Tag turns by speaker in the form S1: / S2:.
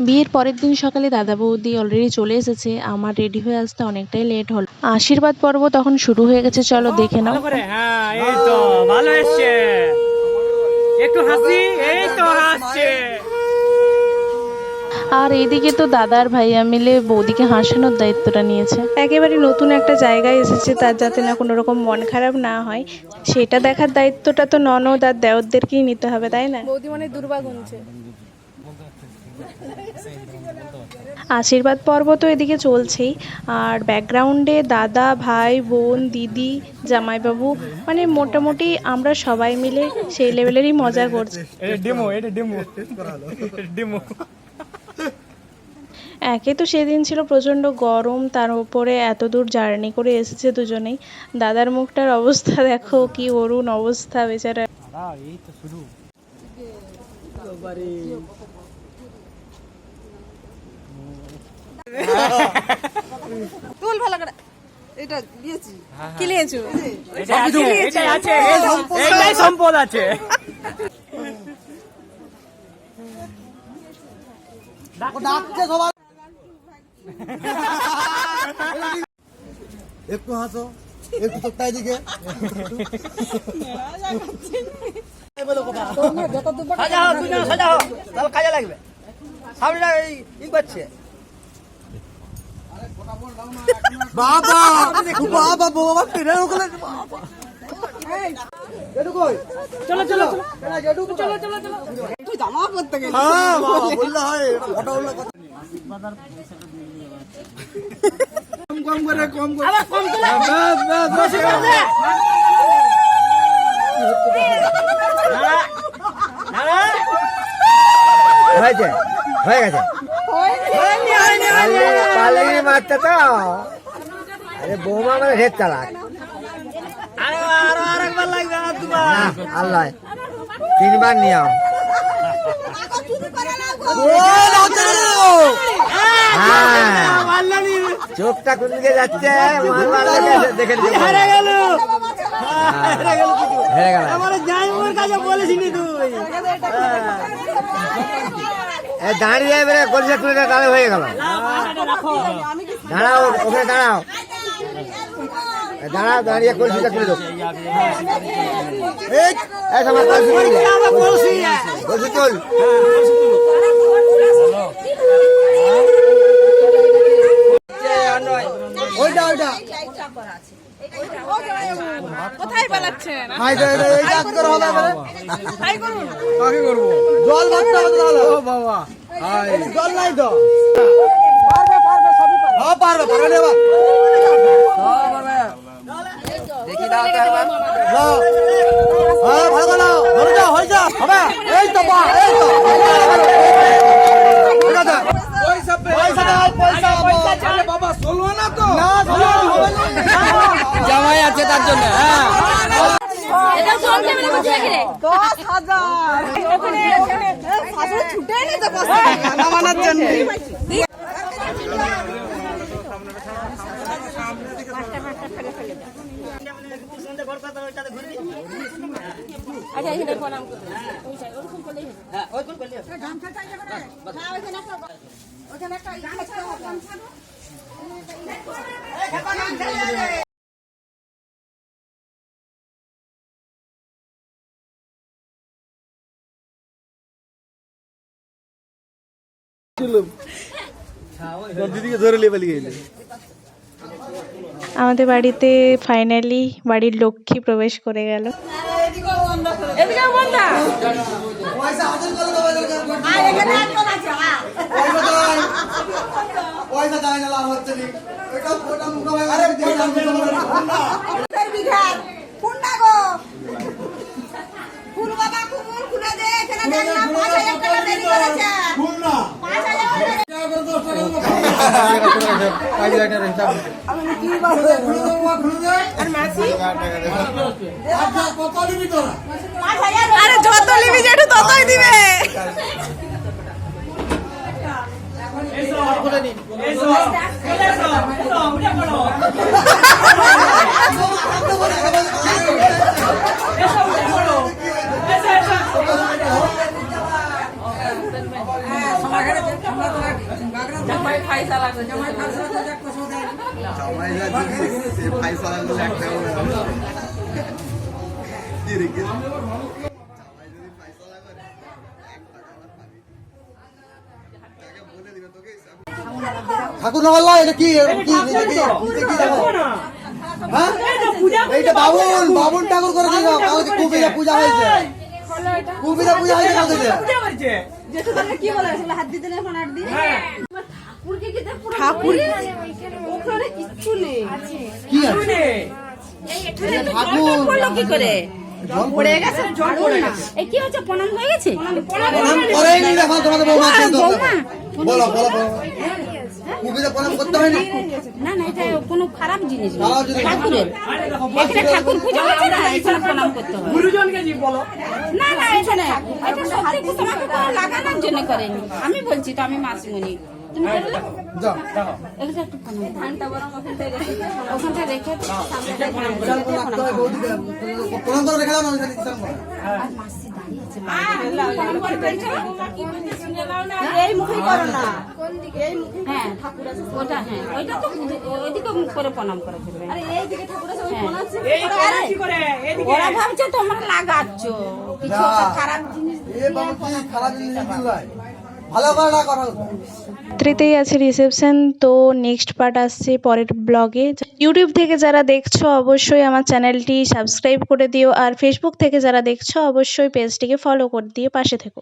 S1: বিয়ের পরের দিন সকালে দাদা বৌদি অলরেডি চলে এসেছে। আমার রেডি হয়ে আসতে অনেকটাই লেট হলো। আশীর্বাদ পর্ব তখন শুরু হয়ে গেছে, চলো দেখে নাও।
S2: হ্যাঁ এই তো ভালো এসছে, একটু হাসি, এই তো হাসছে।
S1: আর এইদিকে তো দাদা আর ভাইয়া মিলে বৌদিকে হাসানোর দায়িত্বটা নিয়েছে। একেবারে নতুন একটা জায়গায় এসেছে, তার যাতে না কোনো রকম মন খারাপ না হয় সেটা দেখার দায়িত্বটা তো ননদ আর দেওরদেরকেই নিতে হবে, তাই না?
S3: বৌদি মানে দুর্বা গুনছে।
S1: আশীর্বাদ পর্ব তো এদিকে চলছেই, আর ব্যাকগ্রাউন্ডে দাদা, ভাই, বোন, দিদি, জামাইবাবু, মানে মোটামুটি আমরা সবাই মিলে সেই লেভেলেরই মজা করছি। একে তো সেদিন ছিল প্রচণ্ড গরম, তার উপরে এত দূর জার্নি করে এসেছে দুজনেই। দাদার মুখটার অবস্থা দেখো, কি অরুণ অবস্থা বেচারা।
S3: তুল ভালো করে, এটা দিয়েছি। কি নিয়েছো?
S2: এটাই সম্পদ আছে।
S4: একটু হাসো, একটু চোখটাই দিকে
S2: কাজে লাগবে। সামনে ই করছে
S4: বাবা বাবা বাবা ট্রেনের ওখানে
S2: চলো চলো
S3: তুই জামা পরতে গেলি।
S4: হ্যাঁ বাবা বললে হয়, এটা ফটো হলো কথা। কম করে কম করে
S2: আবার কম তোলা, বেশি করে দে।
S4: হয়েছে, হয়ে গেছে। পালিয়ে মারতে তো, আরে বৌমা মানে রেত চালাক।
S2: আরো আরেকবার লাগবে আমার দুবার।
S4: আল্লাহ 3 বার নিয়ম। চোখটা কোন দিকে যাচ্ছে দেখে
S2: হেরে গেল,
S4: হেরে গেল।
S2: আমার জামাইয়ের কাছে বলেছিলি তুই।
S4: দাঁড়িয়ে এবারে কলসা তুলে তাহলে হয়ে গেল। দাঁড়াও, ওখানে দাঁড়াও, দাঁড়াও, দাঁড়িয়ে কলসিটা তুলে দেবো। কলসি তুল। ওইটা ওইটা
S3: কোথায় পালাচ্ছেন?
S4: কাকে করবো? জল ভরতে হবে তাহলে। ও বাবা, জল নাই তো। পারবে পারবে না। দেখি দাও তো একবার। হ্যাঁ ভালো করে ধরে যাও, হয়ে যাও, হবে। এই তো বা, এই তো। পয়সা দাও, পয়সা চালে বাবা, চলবে না তো। না হবে না। জামাই আছে তার জন্য। হ্যাঁ
S3: এটা ফোন ক্যামেরা করতে লাগে রে। 10,000 ওখানে ফাসলে ছুটে এনে তো কষ্ট নামানোর জন্য। আচ্ছা এখানে প্রণাম করতে ওই চাই ওরকম করলেই হবে।
S2: হ্যাঁ ওই কোন করলে
S3: গামছাটা ইয়ে করে হ্যাঁ ওখানে একটা গামছা
S4: দিদিকে ধরে লেবে গেলে।
S1: আমাদের বাড়িতে ফাইনালি বাড়ির লক্ষ্মী প্রবেশ করে গেল।
S3: এদিকে বল না
S4: পয়সা হাতে করে দেবো।
S3: আর এখানে একজন আছে
S4: পয়সা দেয় না, লাভ হচ্ছে না। এটা ফটো মুখে হয়ে গেছে।
S3: বিঘার কুন্ডা গো ফুল বাবা কুমুর খুলে দে এখানে দেখ না 5,000 টাকা দেরি করেছে
S4: ফুল না
S3: 5,000 আমি কি বলবো আর মাসি
S4: কত নিবি তোরা?
S3: 5,000 আরে যত নিবি যেটু ততই দিবে জামাই ফাইসা লাগবে জামাই
S5: জামাইরা যদি সে ফাইসালা গুলো একটা করে কি রে কি জামাই যদি ফাইসালা করে 1 টাকা আমার পাবি তাকে বলে দিবে তোকে
S4: ঠাকুর নগর এটা কি কি দেখো হ্যাঁ এইটা বাবুন ঠাকুর করে দিল কালকে কুবিরা পূজা হয়েছে কুবিরা পূজা হয়েছে কালকে
S3: যেটা তাহলে কি বলে আসলে হাত দিতে না এখন 8 দিন ঠাকুরকে কি পুরো ঠাকুর ওখানে কিচ্ছু নেই
S4: কি আছে
S3: ঠাকুর পড়লো কি করে জল পড়ে গেছে জল পড়ে না এই কি হচ্ছে প্রণাম হয়ে গেছে
S4: প্রণাম করেনি দেখো তোমাদের বৌমা বলো কুবিরা প্রণাম করতে হয় না
S3: না না এটা কোনো খারাপ জিনিস না
S4: খারাপ জিনিস না।
S3: ঠাকুরের এখানে ঠাকুর পূজা হচ্ছে না এখানে প্রণাম করতে হয়
S2: গুরুজনকে জি বলো
S3: না না এখানে এটা সত্যি কি তোমাকে কোনো লাগানোর জন্য করেনি আমি বলছি তো আমি মাসিমণি তুমি করলে
S4: যাও
S3: এটা একটু প্রণাম ধানটা বরং ওখানটা রেখে
S4: প্রণাম করতে হয় বৌদিকে প্রণাম করে রেখে দাও না ওইখানে ইসলাম করে
S3: আর মাসি দাঁড়িয়ে আছে এই মুখে করো না এই মুখে হ্যাঁ ঠাকুর আছে ওটা হ্যাঁ ওইটা তো ওইদিকে মুখ করে প্রণাম করে ফেলবে আরে এইদিকে ঠাকুর আছে ওই প্রণাম
S2: এই করে কি করে এদিকে
S3: ওরা ভাবছে তোমরা লাগাচ্ছ কিছু একটা খারাপ জিনিস
S4: এ বাবু কি খারাপ জিনিস কি ভাই ভালো করে না কথা
S1: রাত্রিতেই আছে রিসেপশন। তো নেক্সট পার্ট আসছে পরের ব্লগে। ইউটিউব থেকে যারা দেখছো অবশ্যই আমার চ্যানেলটি সাবস্ক্রাইব করে দিও, আর ফেসবুক থেকে যারা দেখছো অবশ্যই পেজটিকে ফলো করে দিয়ে পাশে থেকো।